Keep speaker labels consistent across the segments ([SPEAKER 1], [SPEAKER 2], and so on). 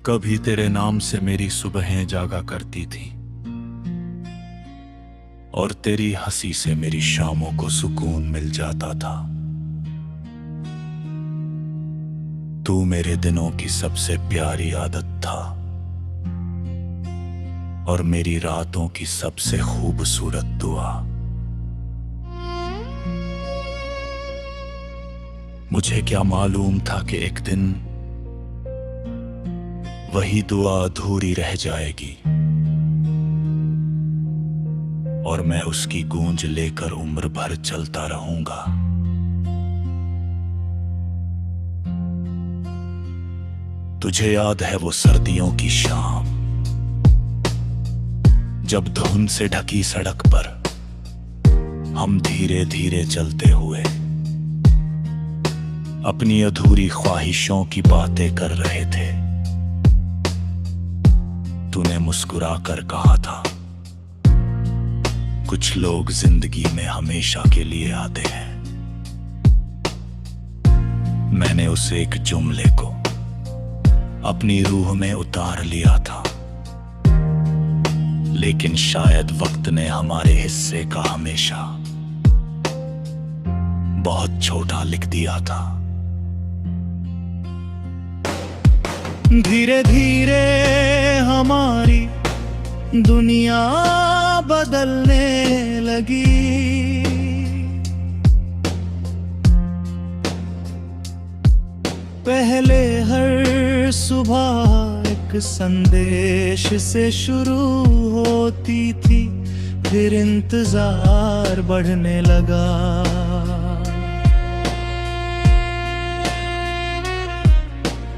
[SPEAKER 1] कभी तेरे नाम से मेरी सुबहें जागा करती थी और तेरी हंसी से मेरी शामों को सुकून मिल जाता था। तू मेरे दिनों की सबसे प्यारी आदत था और मेरी रातों की सबसे खूबसूरत दुआ। मुझे क्या मालूम था कि एक दिन वही दुआ अधूरी रह जाएगी और मैं उसकी गूंज लेकर उम्र भर चलता रहूंगा। तुझे याद है वो सर्दियों की शाम, जब धुंध से ढकी सड़क पर हम धीरे धीरे चलते हुए अपनी अधूरी ख्वाहिशों की बातें कर रहे थे। तूने मुस्कुराकर कहा था, कुछ लोग जिंदगी में हमेशा के लिए आते हैं। मैंने उस एक जुमले को अपनी रूह में उतार लिया था, लेकिन शायद वक्त ने हमारे हिस्से का हमेशा बहुत छोटा लिख दिया था। धीरे धीरे हमारी दुनिया बदलने लगी। पहले हर सुबह एक संदेश से शुरू होती थी, फिर इंतजार बढ़ने लगा।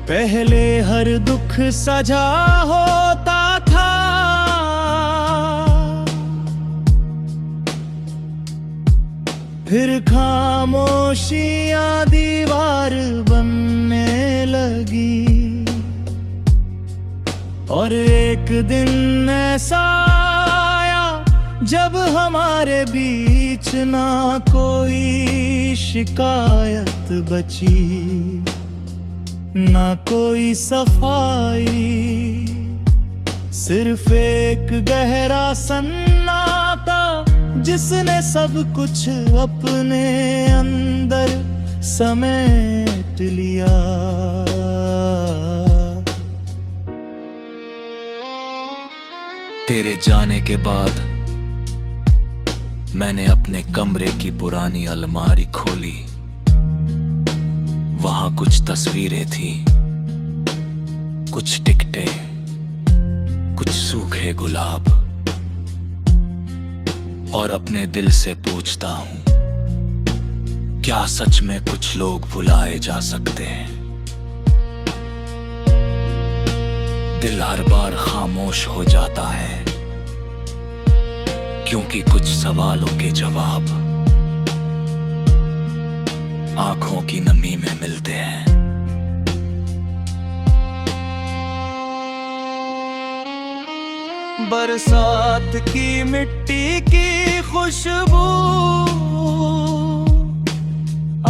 [SPEAKER 1] पहले हर दुख सजा होता था, फिर खामोशियां दीवार बनने लगी। और एक दिन ऐसा आया जब हमारे बीच ना कोई शिकायत बची, ना कोई सफाई, सिर्फ एक गहरा सन्नाटा जिसने सब कुछ अपने अंदर समेट लिया।
[SPEAKER 2] तेरे जाने के बाद मैंने अपने कमरे की पुरानी अलमारी खोली। वहां कुछ तस्वीरें थी, कुछ टिकटें, कुछ सूखे गुलाब। और अपने दिल से पूछता हूं, क्या सच में कुछ लोग भुलाए जा सकते हैं? दिल हर बार खामोश हो जाता है, क्योंकि कुछ सवालों के जवाब आंखों की नमी में मिलते हैं।
[SPEAKER 3] बरसात की मिट्टी की खुशबू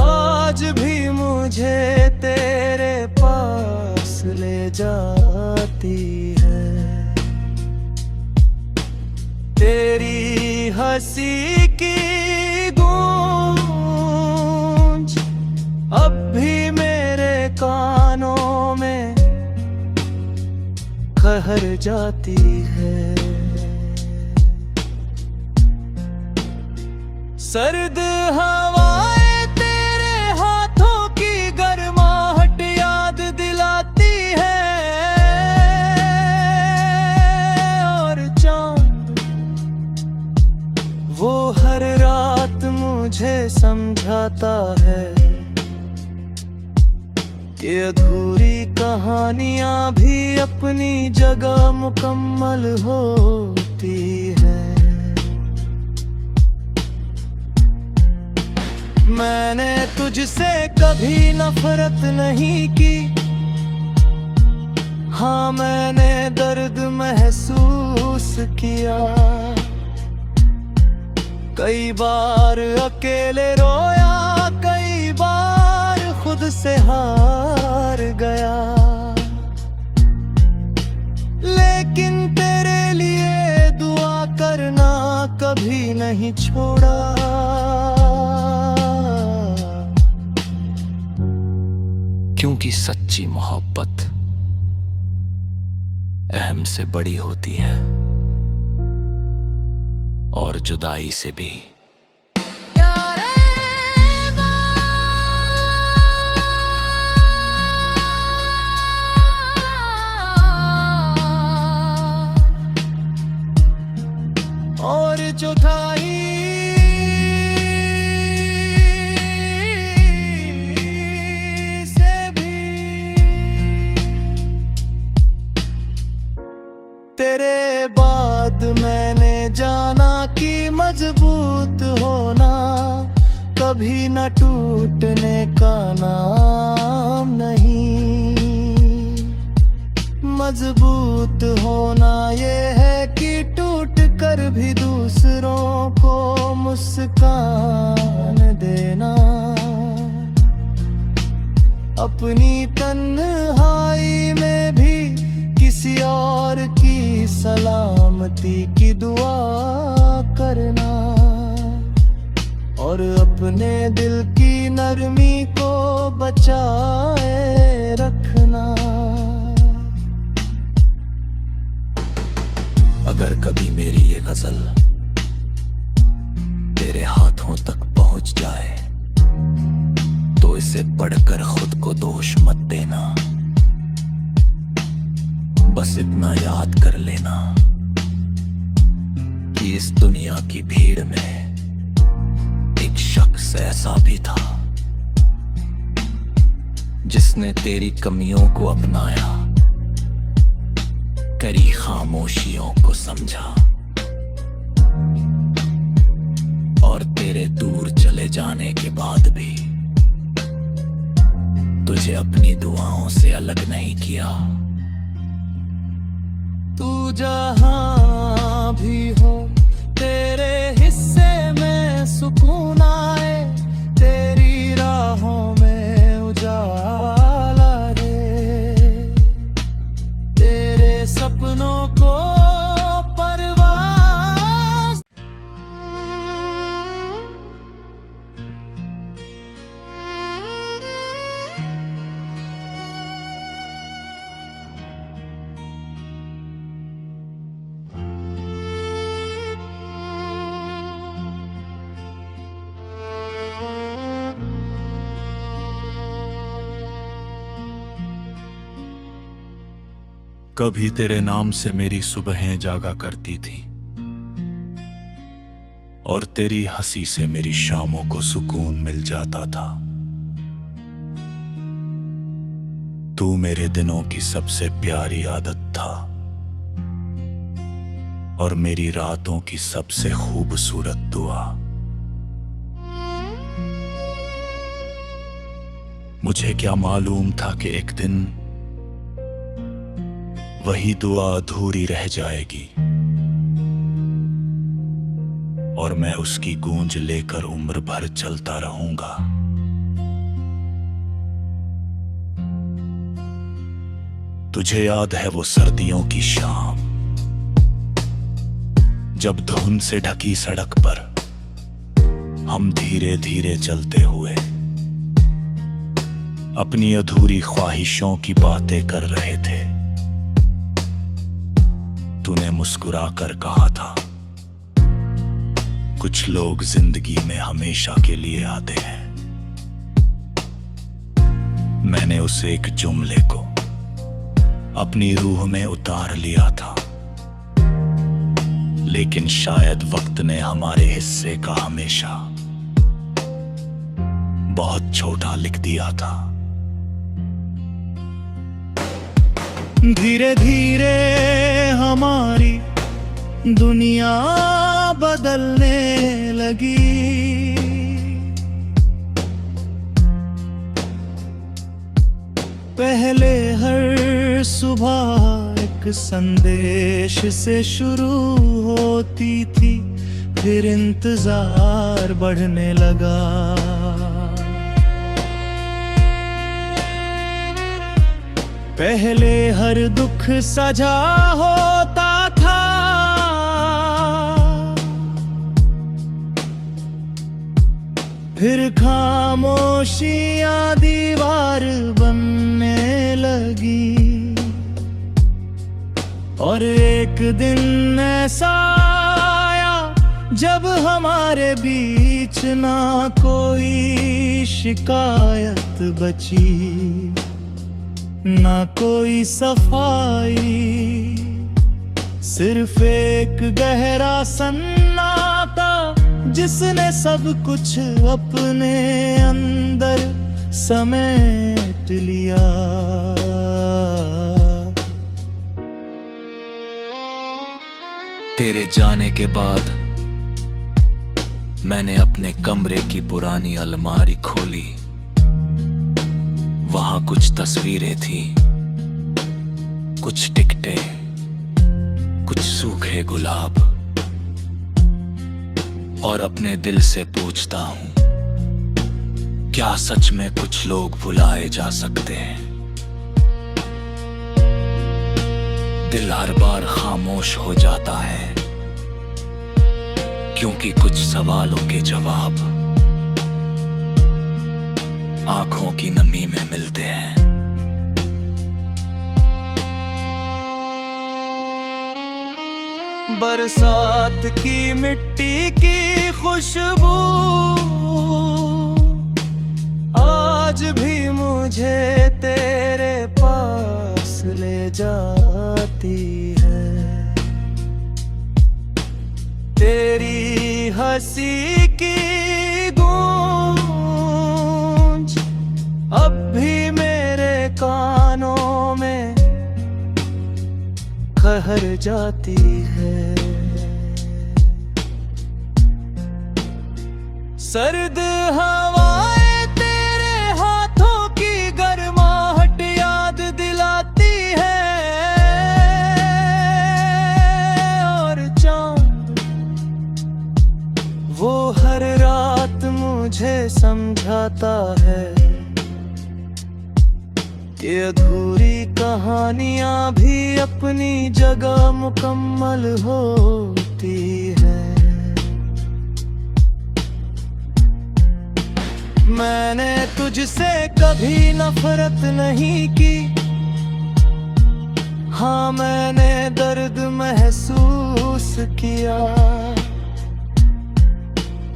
[SPEAKER 3] आज भी मुझे तेरे पास ले जाती है। तेरी हंसी की गूंज अब भी मेरे कानों में ठहर जाती है। सर्द हवाएं तेरे हाथों की गर्माहट याद दिलाती है। और चांद वो हर रात मुझे समझाता है कि अधूरी कहानियां भी अपनी जगह मुकम्मल होती है। मैंने तुझसे कभी नफरत नहीं की, हाँ मैंने दर्द महसूस किया। कई बार अकेले रोया, कई बार खुद से हार गया। कभी नहीं छोड़ा।
[SPEAKER 2] क्योंकि सच्ची मोहब्बत अहम से बड़ी होती है और जुदाई से भी।
[SPEAKER 3] और जुदाई से भी। तेरे बाद मैंने जाना कि मजबूत होना कभी न टूटने का नाम नहीं। मजबूत होना ये है कि टूट कर भी दूसरों को मुस्कान देना। अपनी तन्हाई में भी किसी और की सलामती की दुआ करना और अपने दिल की नरमी को बचाए रखना।
[SPEAKER 2] अगर कभी मेरी ये गजल तेरे हाथों तक पहुंच जाए तो इसे पढ़कर खुद को दोष मत देना। बस इतना याद कर लेना कि इस दुनिया की भीड़ में एक शख्स ऐसा भी था जिसने तेरी कमियों को अपनाया, करी खामोशियों को समझा और तेरे दूर चले जाने के बाद भी तुझे अपनी दुआओं से अलग नहीं किया।
[SPEAKER 3] तू जहां भी हो तेरे हिस्से में सुकून आए, तेरी राहों में उजाला रे, तेरे सपनों को परवाज़।
[SPEAKER 1] कभी तेरे नाम से मेरी सुबहें जागा करती थी और तेरी हंसी से मेरी शामों को सुकून मिल जाता था। तू मेरे दिनों की सबसे प्यारी आदत था और मेरी रातों की सबसे खूबसूरत दुआ। मुझे क्या मालूम था कि एक दिन वही दुआ अधूरी रह जाएगी और मैं उसकी गूंज लेकर उम्र भर चलता रहूंगा। तुझे याद है वो सर्दियों की शाम जब धुंध से ढकी सड़क पर हम धीरे धीरे चलते हुए अपनी अधूरी ख्वाहिशों की बातें कर रहे थे। तूने मुस्कुराकर कहा था, कुछ लोग जिंदगी में हमेशा के लिए आते हैं। मैंने उस एक जुमले को अपनी रूह में उतार लिया था, लेकिन शायद वक्त ने हमारे हिस्से का हमेशा बहुत छोटा लिख दिया था।
[SPEAKER 3] धीरे धीरे हमारी दुनिया बदलने लगी। पहले हर सुबह एक संदेश से शुरू होती थी, फिर इंतजार बढ़ने लगा। पहले हर दुख सजा होता था, फिर खामोशियां दीवार बनने लगी। और एक दिन ऐसा आया जब हमारे बीच ना कोई शिकायत बची, ना कोई सफाई, सिर्फ एक गहरा सन्नाटा जिसने सब कुछ अपने अंदर समेट लिया।
[SPEAKER 2] तेरे जाने के बाद मैंने अपने कमरे की पुरानी अलमारी खोली। वहां कुछ तस्वीरें थी, कुछ टिकटें, कुछ सूखे गुलाब। और अपने दिल से पूछता हूं, क्या सच में कुछ लोग भुलाए जा सकते हैं? दिल हर बार खामोश हो जाता है, क्योंकि कुछ सवालों के जवाब आंखों की नमी में मिलते हैं।
[SPEAKER 3] बरसात की मिट्टी की खुशबू आज भी मुझे तेरे पास ले जाती है। तेरी हंसी की गूंज अब भी मेरे कानों में ठहर जाती है। सर्द हवाएं तेरे हाथों की गर्माहट याद दिलाती है। और चांद वो हर रात मुझे समझाता है कि अधूरी कहानियां भी अपनी जगह मुकम्मल होती है। मैंने तुझसे कभी नफरत नहीं की, हाँ मैंने दर्द महसूस किया।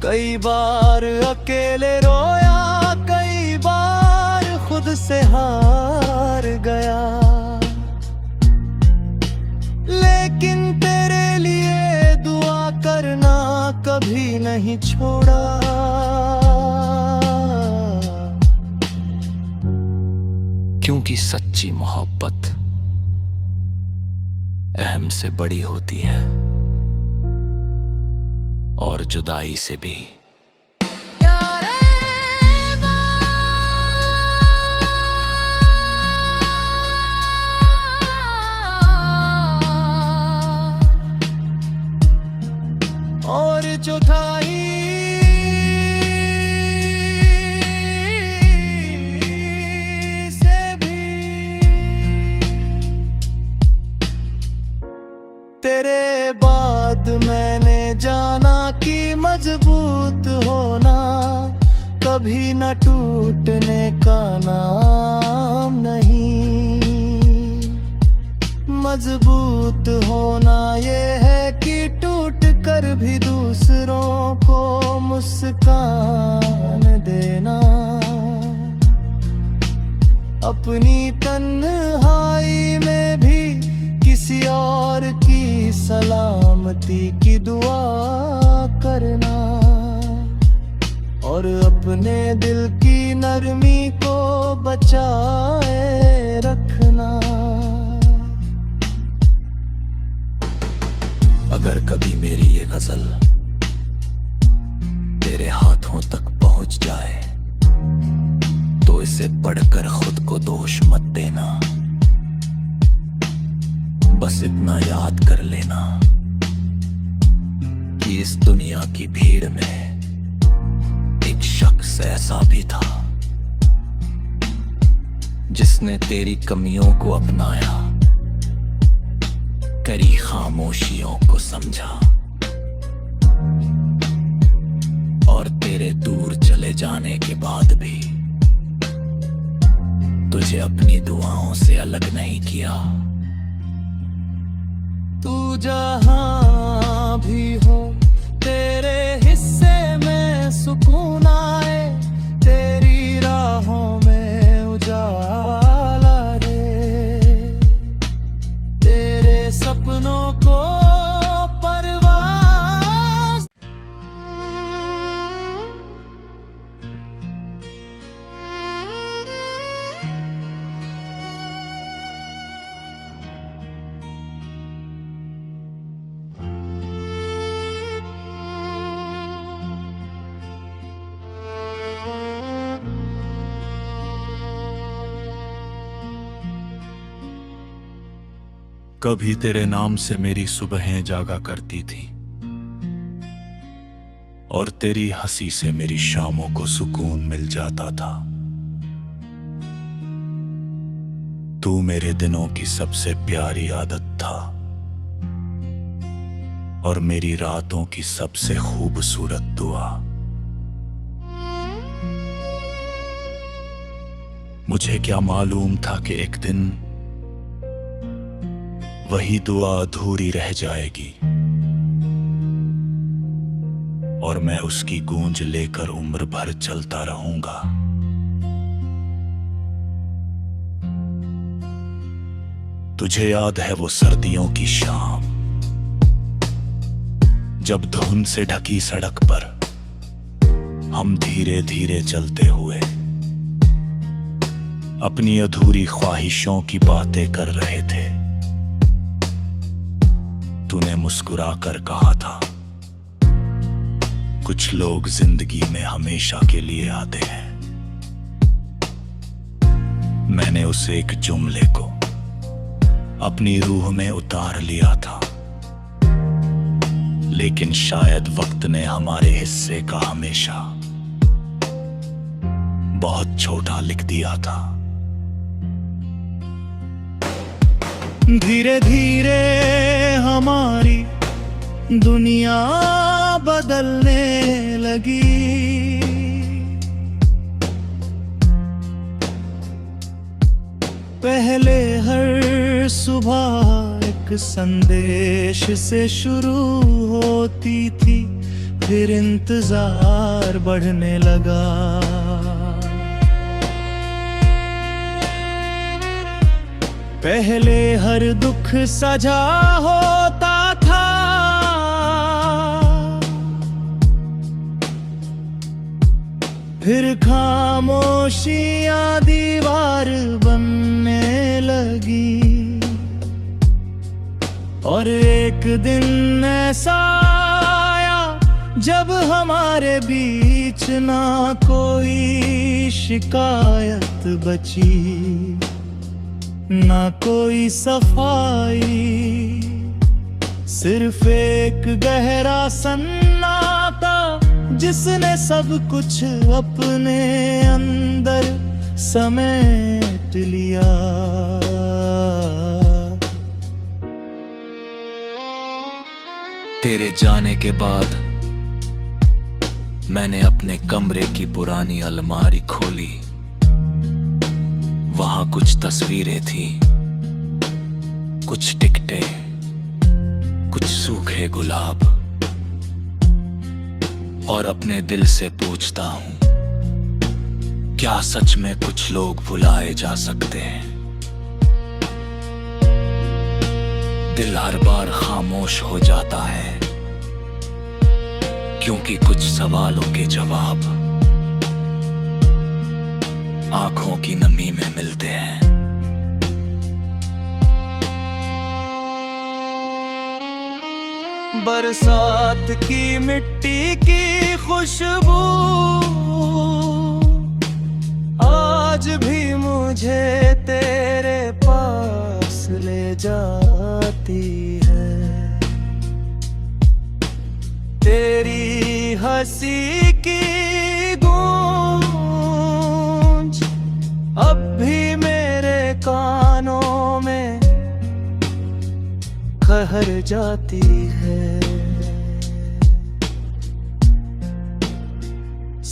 [SPEAKER 3] कई बार अकेले रोया, कई बार खुद से हार गया, लेकिन तेरे लिए दुआ करना कभी नहीं छोड़ा।
[SPEAKER 2] क्योंकि सच्ची मोहब्बत अहम से बड़ी होती है और जुदाई से भी।
[SPEAKER 3] और चौथाई से भी तेरे बाद मैंने जाना कि मजबूत होना कभी न टूटने का नाम नहीं। मजबूत होना ये है कि टूट कर भी दूसरों को मुस्कान देना। अपनी तन्हाई में भी किसी और की सलामती की दुआ करना। और अपने दिल की नरमी को बचाए रखना।
[SPEAKER 2] अगर कभी मेरी ये गजल तेरे हाथों तक पहुंच जाए तो इसे पढ़कर खुद को दोष मत देना। बस इतना याद कर लेना कि इस दुनिया की भीड़ में एक शख्स ऐसा भी था जिसने तेरी कमियों को अपनाया, करी खामोशियों को समझा और तेरे दूर चले तेरे जाने के बाद भी तुझे अपनी दुआओं से अलग नहीं किया।
[SPEAKER 3] तू जहां भी हो तेरे हिस्से में सुकून आए, तेरी राहों में उजाला रे, तेरे सपनों को परवाज़।
[SPEAKER 1] कभी तेरे नाम से मेरी सुबहें जागा करती थी और तेरी हंसी से मेरी शामों को सुकून मिल जाता था। तू मेरे दिनों की सबसे प्यारी आदत था और मेरी रातों की सबसे खूबसूरत दुआ। मुझे क्या मालूम था कि एक दिन वही दुआ अधूरी रह जाएगी और मैं उसकी गूंज लेकर उम्र भर चलता रहूंगा। तुझे याद है वो सर्दियों की शाम जब धुंध से ढकी सड़क पर हम धीरे धीरे चलते हुए अपनी अधूरी ख्वाहिशों की बातें कर रहे थे। तूने मुस्कुराकर कहा था, कुछ लोग जिंदगी में हमेशा के लिए आते हैं। मैंने उस एक जुमले को अपनी रूह में उतार लिया था, लेकिन शायद वक्त ने हमारे हिस्से का हमेशा बहुत छोटा लिख दिया था।
[SPEAKER 3] धीरे धीरे हमारी दुनिया बदलने लगी, पहले हर सुबह एक संदेश से शुरू होती थी, फिर इंतजार बढ़ने लगा। पहले हर दुख सजा होता था, फिर खामोशियां दीवार बनने लगी। और एक दिन ऐसा आया जब हमारे बीच ना कोई शिकायत बची, ना कोई सफाई, सिर्फ एक गहरा सन्नाटा जिसने सब कुछ अपने अंदर समेट लिया।
[SPEAKER 2] तेरे जाने के बाद मैंने अपने कमरे की पुरानी अलमारी खोली। वहां कुछ तस्वीरें थी, कुछ टिकटें, कुछ सूखे गुलाब, और अपने दिल से पूछता हूं, क्या सच में कुछ लोग भुलाए जा सकते हैं? दिल हर बार खामोश हो जाता है, क्योंकि कुछ सवालों के जवाब आंखों की नमी में मिलते हैं।
[SPEAKER 3] बरसात की मिट्टी की खुशबू आज भी मुझे तेरे पास ले जाती है। तेरी हंसी की गूंज अब भी मेरे कानों में ठहर जाती है।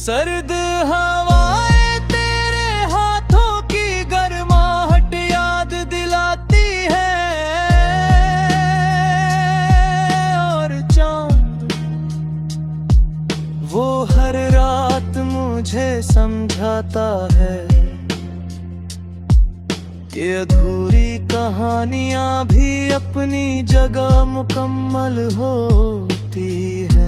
[SPEAKER 3] सर्द हवाएं तेरे हाथों की गर्माहट याद दिलाती है, और चांद वो हर रात मुझे समझाता है कि अधूरी कहानियां भी अपनी जगह मुकम्मल होती है।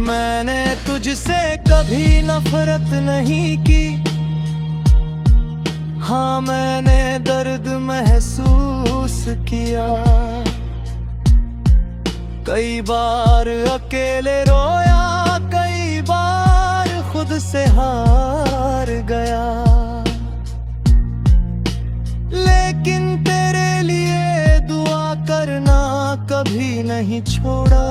[SPEAKER 3] मैंने तुझसे कभी नफरत नहीं की, हाँ मैंने दर्द महसूस किया। कई बार अकेले रोया, कई बार खुद से हार गया, लेकिन तेरे लिए दुआ करना कभी नहीं छोड़ा।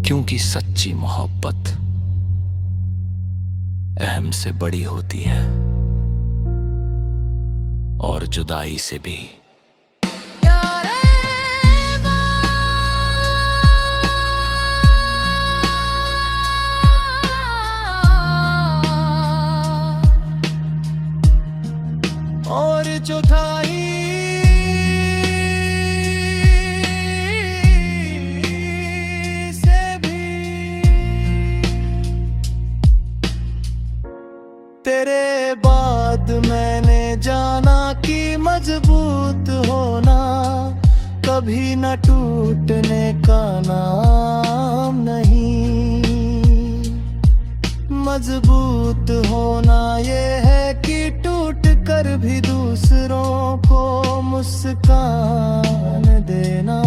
[SPEAKER 2] क्योंकि सच्ची मोहब्बत अहम से बड़ी होती है और जुदाई से भी।
[SPEAKER 3] और जुदाई तेरे बाद मैंने जाना कि मजबूत होना कभी न टूटने का नाम नहीं। मजबूत होना ये है कि टूट कर भी दूसरों को मुस्कान देना,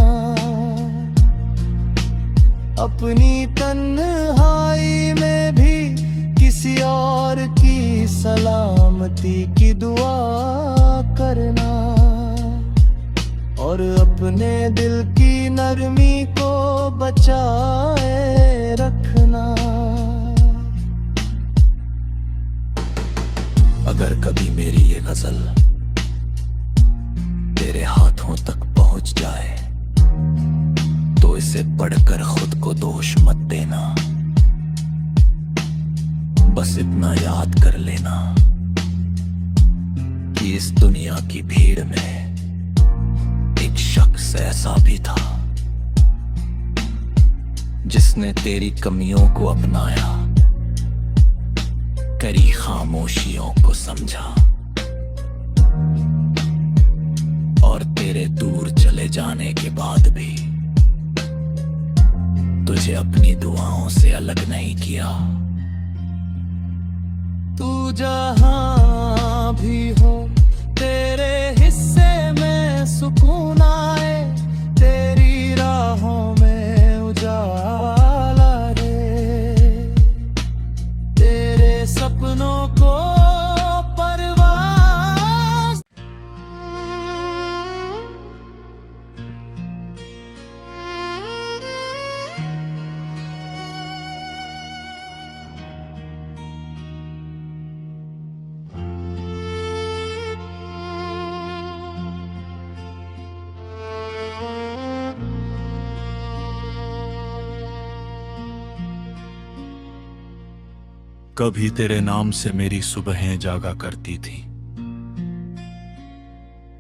[SPEAKER 3] अपनी तन्हाई में भी किसी और की सलामती की दुआ करना, और अपने दिल की नरमी को बचाए रखना।
[SPEAKER 2] अगर कभी मेरी ये गजल तेरे हाथों तक पहुंच जाए तो इसे पढ़कर खुद को दोष मत देना। बस इतना याद कर लेना कि इस दुनिया की भीड़ में एक शख्स ऐसा भी था जिसने तेरी कमियों को अपनाया, करी खामोशियों को समझा, और तेरे दूर चले जाने के बाद भी तुझे अपनी दुआओं से अलग नहीं किया।
[SPEAKER 3] तू जहां भी हो तेरे हिस्से में सुकून आए, तेरी राहों में उजाला रे, तेरे सपनों को परवाज़।
[SPEAKER 1] कभी तेरे नाम से मेरी सुबहें जागा करती थी,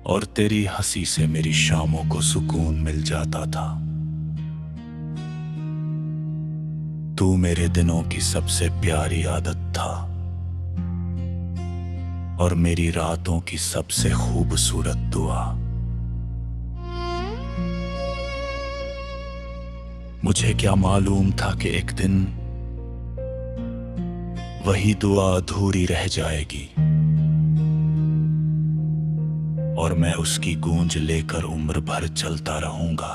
[SPEAKER 1] और तेरी हंसी से मेरी शामों को सुकून मिल जाता था। तू मेरे दिनों की सबसे प्यारी आदत था, और मेरी रातों की सबसे खूबसूरत दुआ। मुझे क्या मालूम था कि एक दिन वही दुआ अधूरी रह जाएगी, और मैं उसकी गूंज लेकर उम्र भर चलता रहूंगा।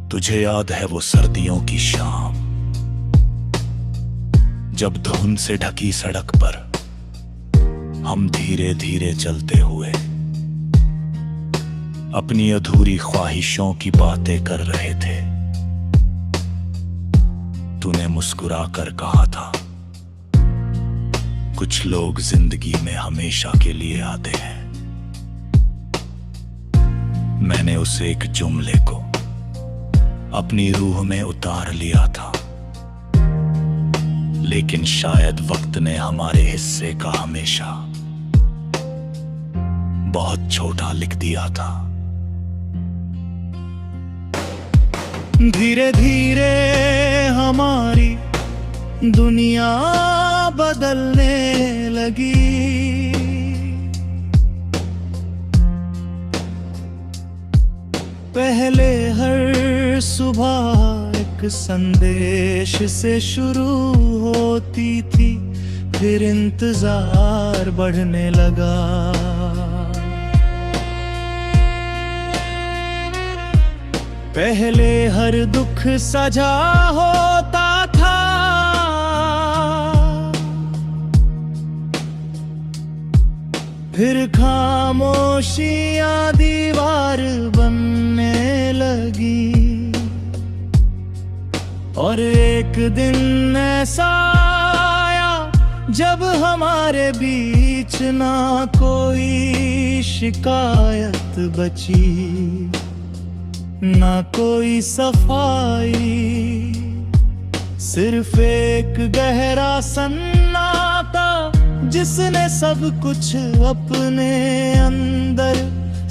[SPEAKER 1] तुझे याद है वो सर्दियों की शाम, जब धुंध से ढकी सड़क पर हम धीरे धीरे चलते हुए अपनी अधूरी ख्वाहिशों की बातें कर रहे थे। तूने मुस्कुरा कर कहा था, कुछ लोग जिंदगी में हमेशा के लिए आते हैं। मैंने उस एक जुमले को अपनी रूह में उतार लिया था, लेकिन शायद वक्त ने हमारे हिस्से का हमेशा बहुत छोटा लिख दिया था।
[SPEAKER 3] धीरे धीरे हमारी दुनिया बदलने लगी, पहले हर सुबह एक संदेश से शुरू होती थी, फिर इंतजार बढ़ने लगा। पहले हर दुख सजा होता था, फिर खामोशियां दीवार बनने लगी। और एक दिन ऐसा आया जब हमारे बीच ना कोई शिकायत बची, ना कोई सफाई, सिर्फ एक गहरा सन्नाटा जिसने सब कुछ अपने अंदर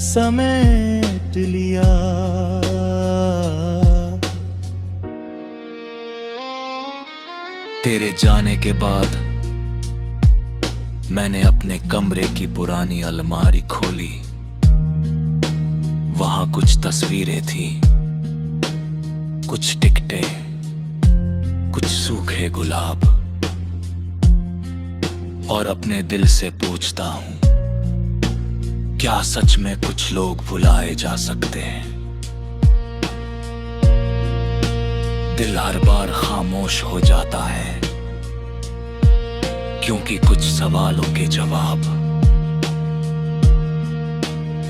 [SPEAKER 3] समेट लिया।
[SPEAKER 2] तेरे जाने के बाद मैंने अपने कमरे की पुरानी अलमारी खोली। वहां कुछ तस्वीरें थी, कुछ टिकटें, कुछ सूखे गुलाब, और अपने दिल से पूछता हूं, क्या सच में कुछ लोग भुलाए जा सकते हैं? दिल हर बार खामोश हो जाता है, क्योंकि कुछ सवालों के जवाब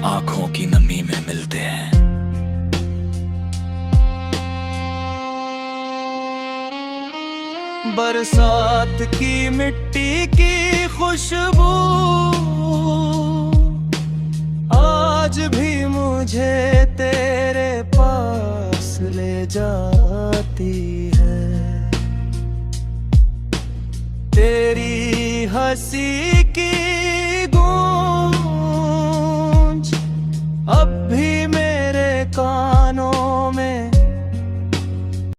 [SPEAKER 2] आंखों की नमी में मिलते हैं।
[SPEAKER 3] बरसात की मिट्टी की खुशबू आज भी मुझे तेरे पास ले जाती है। तेरी हंसी की